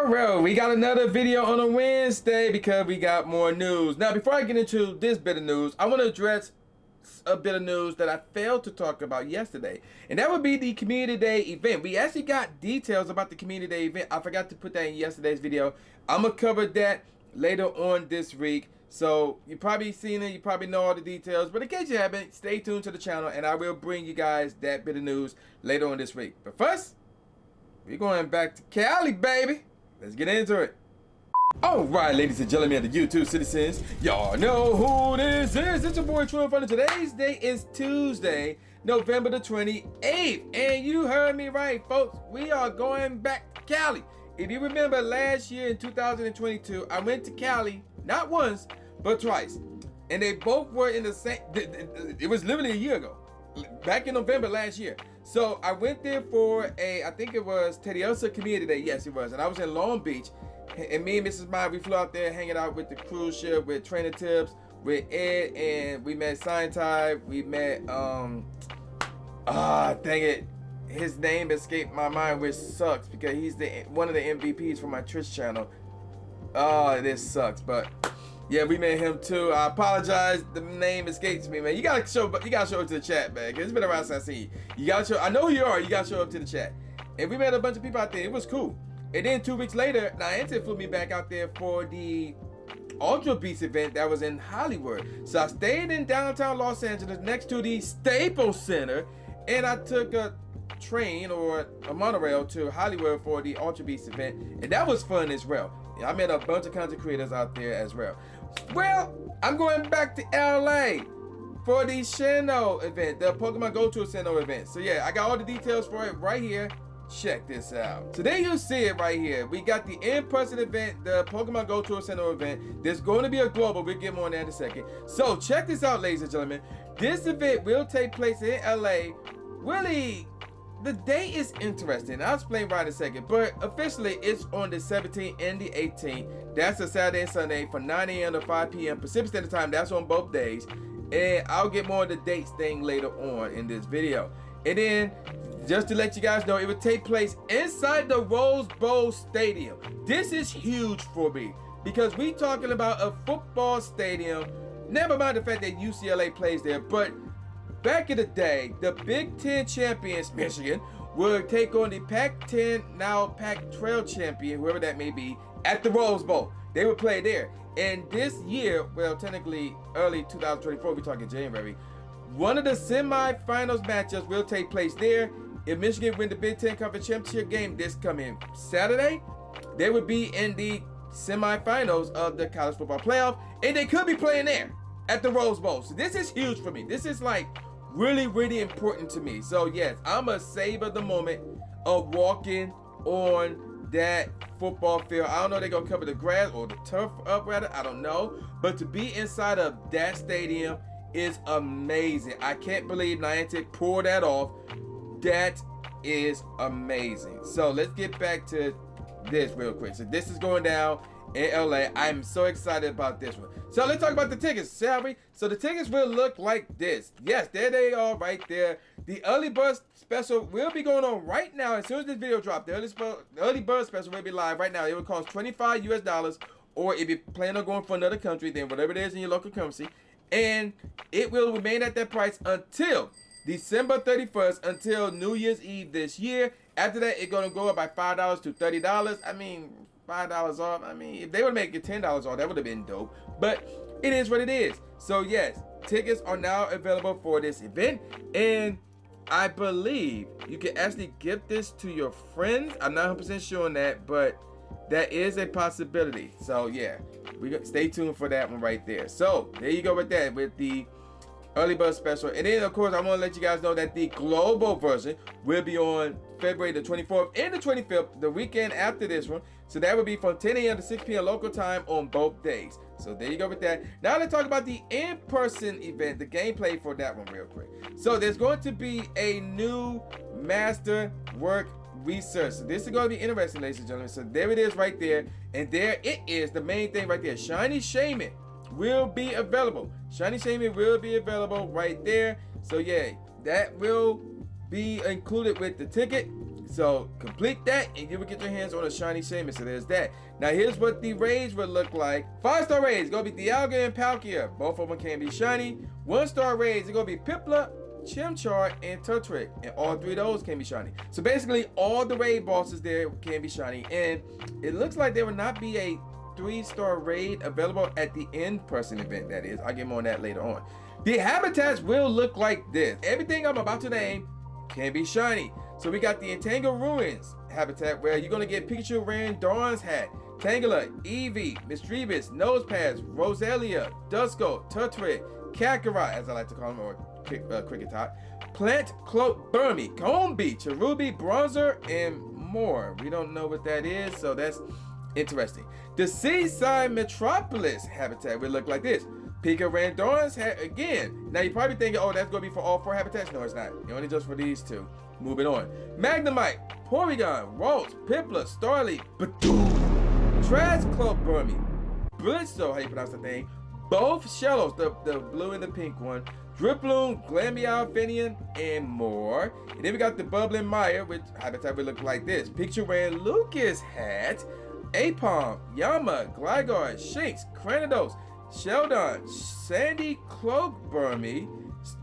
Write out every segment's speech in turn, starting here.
Alright, we got another video on a Wednesday because we got more news. Now, before I get into this bit of news, I want to address a bit of news that I failed to talk about yesterday. And that would be the Community Day event. We actually got details about the Community Day event. I forgot to put that in yesterday's video. I'm going to cover that later on this week. So, you've probably seen it, you probably know all the details. But in case you haven't, stay tuned to the channel and I will bring you guys that bit of news later on this week. But first, we're going back to Cali, baby. Let's get into it. Alright, ladies and gentlemen of the YouTube citizens, y'all know who this is. It's your boy True Inferno. Today's day is Tuesday, November the 28th. And you heard me right, folks. We are going back to Cali. If you remember last year in 2022, I went to Cali, not once, but twice. And they both were in the same, it was literally a year ago. Back in November last year. So I went there for I think it was Tediosa Community Day. Yes, it was. And I was in Long Beach. And me and Mrs. Mai, we flew out there hanging out with the cruise ship, with Trainer Tips, with Ed, and we met Scientide. We met, dang it. His name escaped my mind, which sucks because he's one of the MVPs for my Twitch channel. Oh, this sucks, but yeah, we met him too. I apologize. The name escapes me, man. You gotta show up to the chat, man. It's been around since I see you. You gotta show. I know who you are. You gotta show up to the chat. And we met a bunch of people out there. It was cool. And then 2 weeks later, Niantic flew me back out there for the Ultra Beast event that was in Hollywood. So I stayed in downtown Los Angeles next to the Staples Center, and I took a train or a monorail to Hollywood for the Ultra Beast event, and that was fun as well. I met a bunch of content creators out there as well. Well, I'm going back to LA for the Sinnoh event, the Pokemon Go Tour Sinnoh event. So yeah, I got all the details for it right here. Check this out. So there you see it right here. We got the in-person event, the Pokemon Go Tour Sinnoh event. There's going to be a global. We'll get more on that in a second. So check this out, ladies and gentlemen. This event will take place in LA. Really, the day is interesting. I'll explain right in a second. But officially, it's on the 17th and the 18th. That's a Saturday and Sunday from 9 a.m. to 5 p.m. Pacific Standard Time. That's on both days. And I'll get more of the dates thing later on in this video. And then, just to let you guys know, it would take place inside the Rose Bowl Stadium. This is huge for me because we talking about a football stadium. Never mind the fact that UCLA plays there, but back in the day, the Big Ten champions, Michigan, would take on the Pac-10, now Pac-12 champion, whoever that may be, at the Rose Bowl. They would play there. And this year, well, technically early 2024, we're talking January, one of the semifinals matchups will take place there. If Michigan win the Big Ten Conference Championship game this coming Saturday, they would be in the semifinals of the college football playoff, and they could be playing there at the Rose Bowl. So this is huge for me. This is like really, really important to me. So yes, I'm a savor the moment of walking on that football field. I don't know if they're gonna cover the grass or the turf up rather, I don't know. But to be inside of that stadium is amazing. I can't believe Niantic pulled that off. That is amazing. So let's get back to this real quick. So this is going down in LA. I'm so excited about this one. So let's talk about the tickets, shall we? So the tickets will look like this. Yes, there they are right there. The early bird special will be going on right now. As soon as this video drops, the early bird special will be live right now. It will cost $25 US, or if you plan on going for another country, then whatever it is in your local currency. And it will remain at that price until December 31st, until New Year's Eve this year. After that, it's going to go up by $5 to $30. I mean, $5 off. I mean, if they would make it $10 off, that would have been dope. But it is what it is. So yes, tickets are now available for this event. And I believe you can actually give this to your friends. I'm not 100% sure on that, but that is a possibility. So yeah, stay tuned for that one right there. So there you go with that, with the early bird special. And then of course I want to let you guys know that the global version will be on February the 24th and the 25th, the weekend after this one. So that would be from 10 a.m. to 6 p.m. local time on both days. So there you go with that. Now let's talk about the in-person event, the gameplay for that one real quick. So there's going to be a new master work research. So this is going to be interesting, ladies and gentlemen. So there it is right there. And there it is, the main thing right there. Shiny Shaymin will be available. Shiny Shaymin will be available right there. So yeah, that will be included with the ticket. So complete that and you will get your hands on a shiny Shaymin. So there's that. Now here's what the raids would look like. 5-star raids, gonna be Dialga and Palkia. Both of them can be shiny. 1-star raids, it's gonna be Piplup, Chimchar, and Turtwig. And all 3 of those can be shiny. So basically all the raid bosses there can be shiny. And it looks like there will not be a 3-star raid available at the in-person event, that is. I'll get more on that later on. The habitats will look like this. Everything I'm about to name can be shiny. So we got the Entangled Ruins habitat where you're gonna get Pikachu wearing Dawn's hat, Tangela, Eevee, Misdreavus, Nosepads, Roselia, Duskull, Turtwig, Kakarot, as I like to call him, or Cricket Tot, Plant, Cloak, Burmy, Combee, Cherubi, Bronzer, and more. We don't know what that is, so that's interesting. The Seaside Metropolis habitat will look like this. Pika ran Dawn's hat again. Now you're probably thinking, oh, that's gonna be for all 4 habitats. No, it's not. It's only just for these 2. Moving on. Magnemite, Porygon, Ralts, Piplup, Starly, Badoom, Trash Club Burmy, Blitzo, how you pronounce the thing, both Shellos, the blue and the pink one, Driploon, Glammeow, Finian, and more. And then we got the Bubbling Mire, which habitat will look like this. Picture wearing Lucas hat, Apom, Yama, Gligar, Shinx, Cranidos, Sheldon, Sandy Cloak Burmy.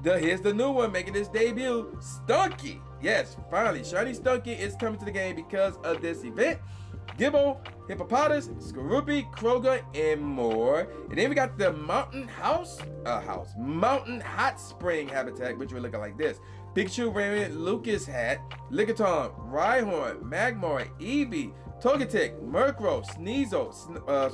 Here's the new one making its debut, Stunky. Yes, finally, Shiny Stunky is coming to the game because of this event. Gibbo, Hippopotamus, Skorupi, Kroger, and more. And then we got the Mountain Mountain Hot Spring habitat, which will look like this. Pikachu wearing Lucas hat, Lickitung, Rhyhorn, Magmar, Eevee, Togetic, Murkrow, Sneasel,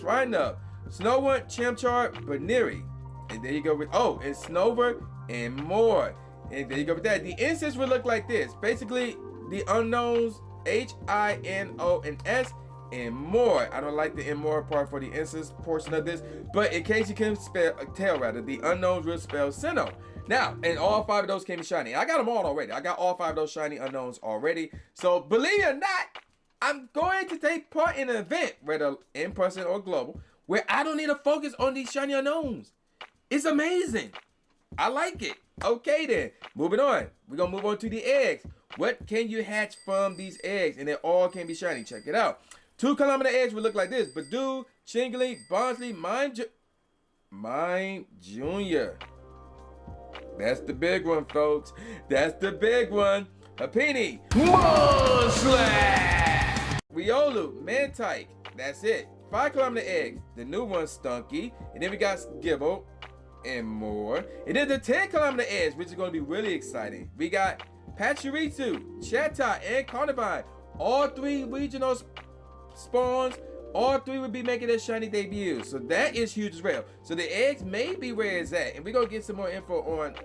Swinub, Snowrunt, Chimchar, Baneri. And there you go with, oh, and Snover, and more. And there you go with that. The instance will look like this. Basically, the unknowns, H-I-N-O and S, and more. I don't like the and more part for the instance portion of this, but in case you can tell, the unknowns will spell Sinnoh. Now, and all 5 of those can be shiny. I got them all already. I got all 5 of those shiny unknowns already. So believe it or not, I'm going to take part in an event, whether in person or global, where I don't need to focus on these shiny unknowns. It's amazing. I like it. Okay then, moving on. We're gonna move on to the eggs. What can you hatch from these eggs? And they all can be shiny. Check it out. 2-kilometer eggs will look like this. Badoo, Chingly, Bonsley, Mime Jr. That's the big one, folks. That's the big one. Hapini, Monslash, Riolu, Mantike. That's it. 5-kilometer eggs. The new one, Stunky. And then we got Gibble and more. And then the 10-kilometer eggs, which is going to be really exciting. We got Pachirisu, Chatot, and Carnivine. All 3 regional spawns. All 3 will be making their shiny debut. So that is huge as well. So the eggs may be where it's at. And we're going to get some more info on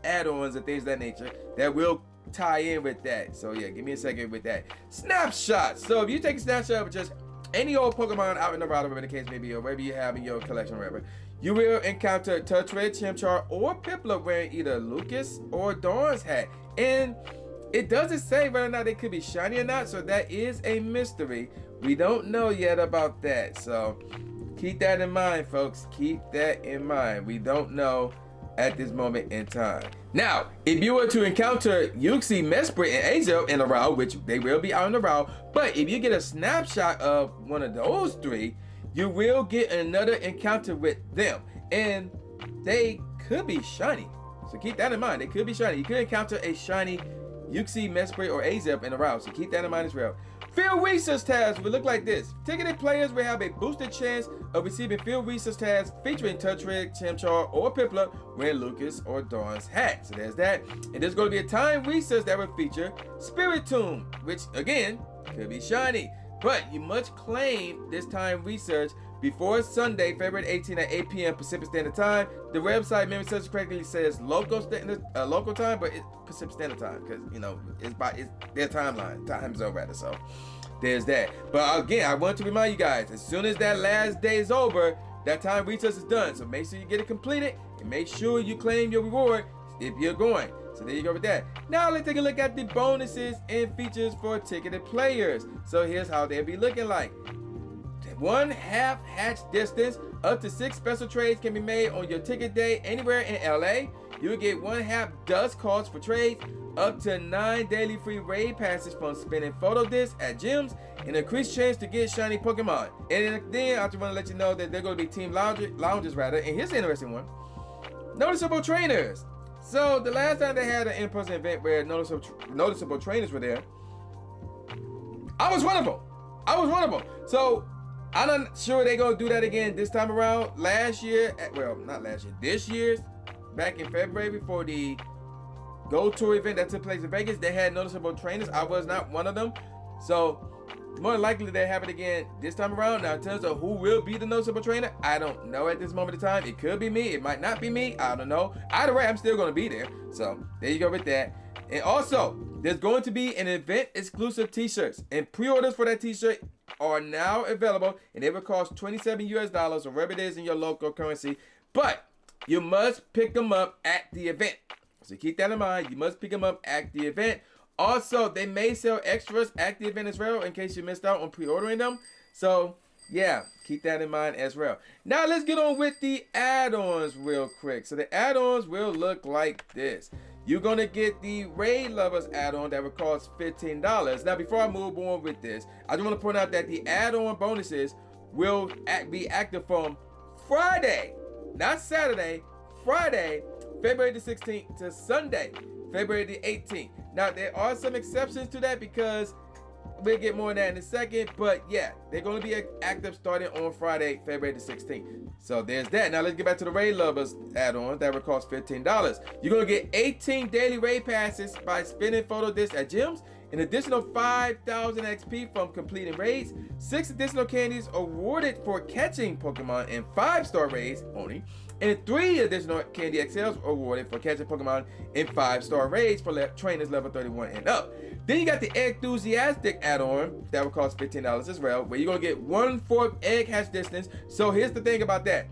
add-ons and things of that nature that will tie in with that. So yeah, give me a second with that. Snapshot. So if you take a snapshot of just any old Pokemon out in the wild, whatever the case may be, or wherever you have in your collection, wherever, you will encounter Turtwig, Chimchar, or Piplup wearing either Lucas or Dawn's hat. And it doesn't say whether or not they could be shiny or not, so that is a mystery. We don't know yet about that. So keep that in mind, folks. Keep that in mind. We don't know at this moment in time. Now, if you were to encounter Uxie, Mesprit, and Azel in a route, which they will be out in the route, but if you get a snapshot of one of those 3, you will get another encounter with them, and they could be shiny. So keep that in mind. They could be shiny. You could encounter a shiny Uxie, Mesprit, or Azep in a route, so keep that in mind as well. Field research tasks will look like this. Ticketed players will have a boosted chance of receiving field research tasks featuring Turtwig, Chimchar, or Piplup wearing Lucas or Dawn's hat. So there's that. And there's going to be a time research that will feature Spiritomb, which again could be shiny. But you must claim this time research before Sunday, February 18 at 8 p.m. Pacific Standard Time. The website, memory search correctly, says local time, but it's Pacific Standard Time because it's their time zone rather. So there's that. But again, I want to remind you guys, as soon as that last day is over, that time research is done. So make sure you get it completed and make sure you claim your reward if you're going. So there you go with that. Now let's take a look at the bonuses and features for ticketed players. So here's how they'll be looking like. one half hatch distance. Up to 6 special trades can be made on your ticket day anywhere in LA. You will get one half dust cost for trades. Up to 9 daily free raid passes from spinning photo discs at gyms. An increased chance to get shiny Pokemon. And then I just want to let you know that they're going to be team lounges rather. And here's an interesting one. Noticeable trainers. So the last time they had an in-person event where noticeable trainers were there, I was one of them. So I'm not sure they're going to do that again this time around. Last year, well, not last year, this year's, back in February for the Go Tour event that took place in Vegas, they had noticeable trainers. I was not one of them. So more likely they have it again this time around. Now in terms of who will be the noticeable trainer, I don't know at this moment in time. It could be me, it might not be me, I don't know. Either way, I'm still going to be there. So there you go with that. And also, there's going to be an event exclusive t-shirts, and pre-orders for that t-shirt are now available, and they will cost $27 US or whatever it is in your local currency. But you must pick them up at the event. So keep that in mind. You must pick them up at the event. Also, they may sell extras at the event as well in case you missed out on pre-ordering them. So, yeah, keep that in mind as well. Now, let's get on with the add-ons real quick. So, the add-ons will look like this. You're going to get the Raid Lovers add-on that will cost $15. Now, before I move on with this, I just want to point out that the add-on bonuses will be active from Friday, not Saturday, Friday, February the 16th to Sunday, February the 18th. Now, there are some exceptions to that because we'll get more on that in a second. But yeah, they're going to be active starting on Friday, February the 16th. So there's that. Now let's get back to the Raid Lovers add-on that will cost $15. You're going to get 18 daily raid passes by spinning photo discs at gyms, an additional 5,000 XP from completing raids, 6 additional candies awarded for catching Pokemon in 5-star raids only, and 3 additional candy XLs awarded for catching Pokemon in 5-star raids for trainers level 31 and up. Then you got the Enthusiastic add-on that will cost $15 as well, where you're going to get 1/4 egg hatch distance. So here's the thing about that.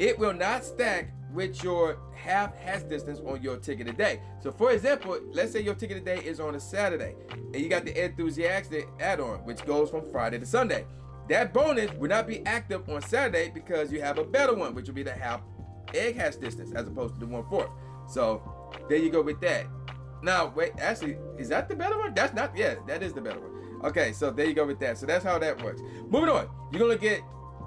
It will not stack with your half hatch distance on your ticket a day. So for example, let's say your ticket a day is on a Saturday, and you got the Enthusiastic add-on, which goes from Friday to Sunday. That bonus will not be active on Saturday because you have a better one, which will be the half egg hatch distance as opposed to the 1/4. So there you go with that. Now, wait, actually, is that the better one? That's not, yeah, that is the better one. Okay, so there you go with that. So that's how that works. Moving on, you're going to get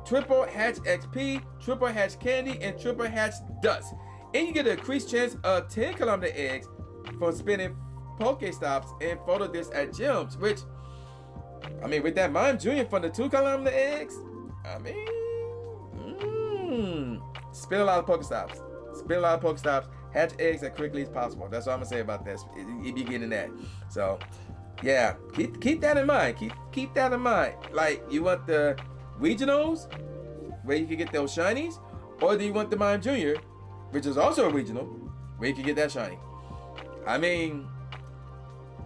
triple hatch XP, triple hatch candy, and triple hatch dust. And you get an increased chance of 10-kilometer eggs from spinning Pokestops and photo discs at gyms, which, I mean, with that Mime Jr. from the 2-kilometer eggs, I mean, spin a lot of Pokestops. Spin a lot of Pokestops. Hatch eggs as quickly as possible. That's all I'm gonna say about this. You be getting that. So, yeah, keep that in mind. Keep that in mind. Like, you want the regionals where you can get those shinies, or do you want the Mime Jr., which is also a regional, where you can get that shiny? I mean,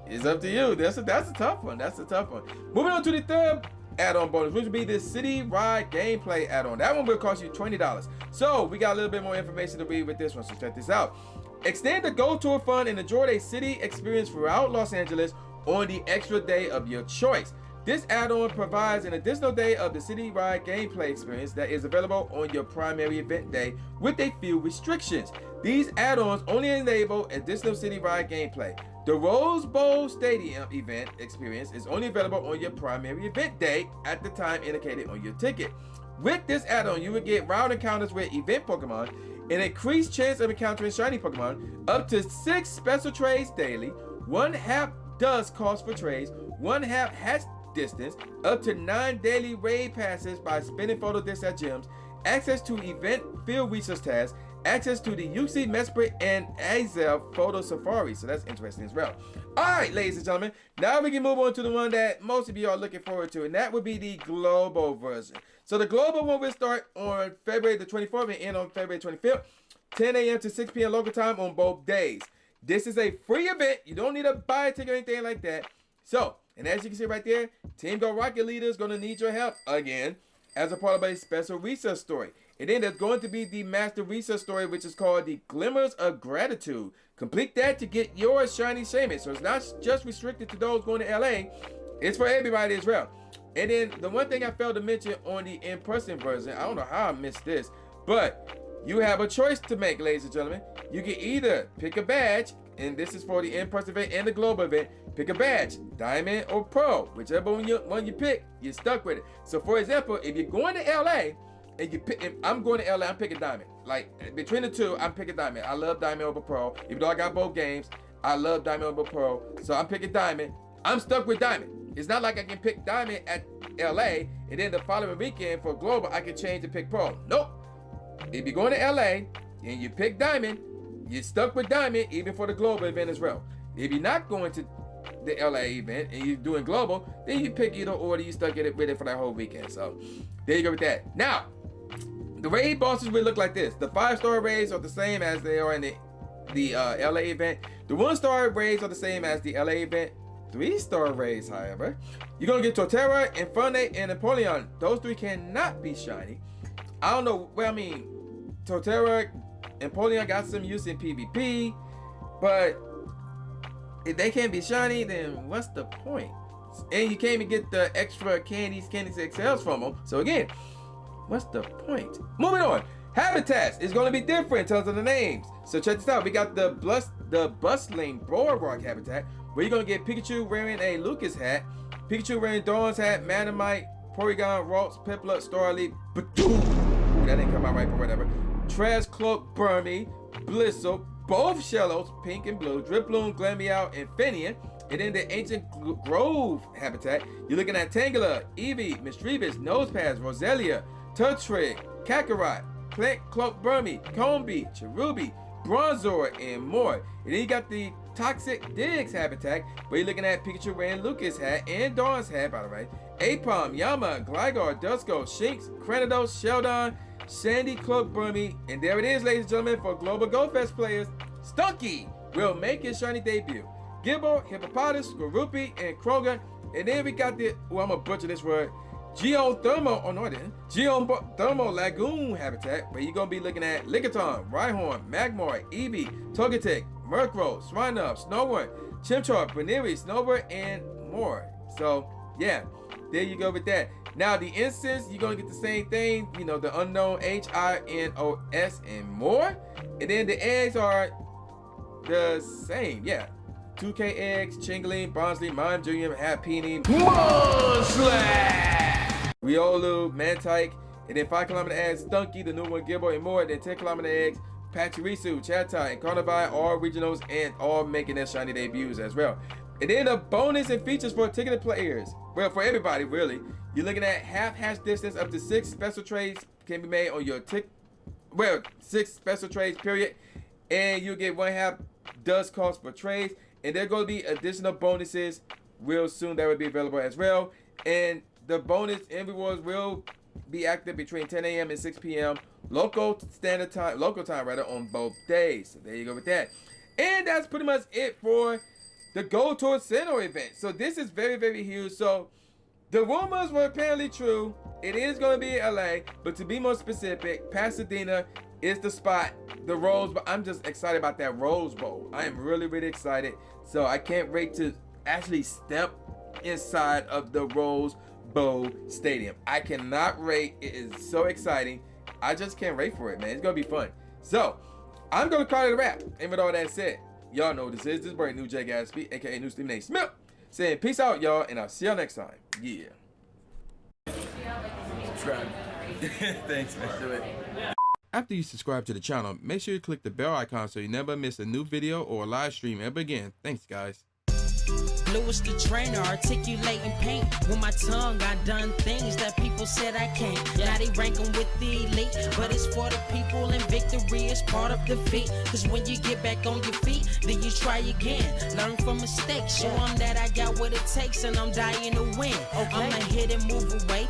it's up to you. That's a tough one. That's a tough one. Moving on to the third add-on bonus, which would be the City Ride Gameplay add-on. That one will cost you $20. So we got a little bit more information to read with this one, so check this out. Extend the Go Tour fun and enjoy a city experience throughout Los Angeles on the extra day of your choice. This add-on provides an additional day of the City Ride Gameplay experience that is available on your primary event day with a few restrictions. These add-ons only enable additional City Ride gameplay. The Rose Bowl Stadium event experience is only available on your primary event day at the time indicated on your ticket. With this add-on, you will get route encounters with event Pokemon, an increased chance of encountering shiny Pokemon, up to 6 special trades daily, 1 half dust cost for trades, 1 half hatch distance, up to 9 daily raid passes by spinning photo discs at gyms, access to event field research tasks, access to the UC Mesprit and Azel photo safari. So that's interesting as well. All right, ladies and gentlemen, now we can move on to the one that most of you are looking forward to, and that would be the global version. So the global one will start on February the 24th and end on February 25th, 10 a.m. to 6 p.m. local time on both days. This is a free event. You don't need to buy a ticket or anything like that. So, and as you can see right there, Team Go Rocket Leader is going to need your help again as a part of a special research story. And then there's going to be the master research story, which is called the Glimmers of Gratitude. Complete that to get your shiny Shaymin. So it's not just restricted to those going to LA. It's for everybody as well. And then the one thing I failed to mention on the in-person version, I don't know how I missed this, but you have a choice to make, ladies and gentlemen. You can either pick a badge, and this is for the in-person event and the global event. Pick a badge, Diamond or Pro. Whichever one you pick, you're stuck with it. So for example, if you're going to LA, and you pick, if I'm going to LA, I'm picking Diamond. Like between the two, I'm picking Diamond. I love Diamond over Pro. Even though I got both games, I love Diamond over Pro. So I'm picking Diamond. I'm stuck with Diamond. It's not like I can pick Diamond at LA and then the following weekend for global, I can change and pick Pro. Nope. If you're going to LA and you pick Diamond, you're stuck with Diamond even for the global event as well. If you're not going to the LA event and you're doing global, then you pick either or, you stuck with it for that whole weekend. So there you go with that. Now, the raid bosses will look like this. The 5-star raids are the same as they are in the LA event. The 1-star raids are the same as the LA event. 3-star raids, however, you're gonna get Torterra, Inferno, and Napoleon. Those 3 cannot be shiny. I don't know. Well, I mean, Torterra and Napoleon got some use in PvP, but if they can't be shiny, then what's the point? And you can't even get the extra candies XLs from them. So again, what's the point? Moving on. Habitats is going to be different in terms of the names. So check this out. We got the bustling Boardwalk habitat, where you're going to get Pikachu wearing a Lucas hat, Pikachu wearing Dawn's hat, Manamite, Porygon, Ralts, Piplup, Starly, Badoo. That didn't come out right, but whatever. Trash Cloak, Burmy, Blissel, both Shellos, pink and blue, Driploon, Glameow, and Finian. And then the Ancient Grove habitat, you're looking at Tangela, Eevee, Mischievous, Nosepass, Roselia, Turtwig, Kakarot, Plant Cloak Burmy, Combee, Cherubi, Bronzor, and more. And then you got the Toxic Diggs habitat, where you're looking at Pikachu wearing Lucas hat and Dawn's hat, by the way. Apom, Yama, Gligar, Dusko, Shinx, Cranidos, Sheldon, Sandy Cloak Burmy. And there it is, ladies and gentlemen, for Global Go Fest players. Stunky will make his shiny debut. Gibble, Hippopotamus, Skorupi, and Krogan. And then we got the, I'm gonna butcher this word, Geothermal, oh no I didn't, Geothermal Lagoon habitat, where you're gonna be looking at Lickitung, Rhyhorn, Magmar, Eevee, Togetic, Murkrow, Swinub, Snowbird, Chimchar, Baneri, Snowbird, and more. So yeah, there you go with that. Now the instance, you're gonna get the same thing, you know, the unknown HINOS and more. And then the eggs are the same, yeah. 2K eggs, Chingling, Bronzely, Mime Jr., Happini, Monslash, Riolu, Mantike, and then 5km eggs, Stunky, the new one, Gibble, and more. Then 10km eggs, Pachirisu, Chatai, and Carnivore, all regionals, and all making their shiny debuts as well. And then the bonus and features for ticketed players. Well, for everybody, really. You're looking at half hash distance up to 6 special trades can be made on your 6 special trades, period. And you get 1/2 dust cost for trades. And there are going to be additional bonuses real soon that will be available as well. And the bonus and rewards will be active between 10 a.m. and 6 p.m. local time on both days. So there you go with that. And that's pretty much it for the Go Tour Sinnoh event. So this is very, very huge. So the rumors were apparently true. It is going to be LA, but to be more specific, Pasadena is the spot. The Rose Bowl. I'm just excited about that Rose Bowl. I am really, really excited. So I can't wait to actually step inside of the Rose Bowl Stadium. I cannot wait. It is so exciting. I just can't wait for it, man. It's gonna be fun. So I'm gonna call it a wrap. And with all that said, y'all know what this is. This is brand new Jay Gatsby, aka New Stephen A. Smith, saying peace out, y'all, and I'll see y'all next time. Yeah. Subscribe. Thanks, man. Do it. After you subscribe to the channel, make sure you click the bell icon so you never miss a new video or a live stream ever again. Thanks, guys. Lewis the trainer, articulating paint. With my tongue, I done things that people said I can't. Now they rank 'em with the elite, but it's for the people, and victory is part of defeat. Cause when you get back on your feet, then you try again. Learn from mistakes, show 'em that I got what it takes, and I'm dying to win. I'ma hit and move away.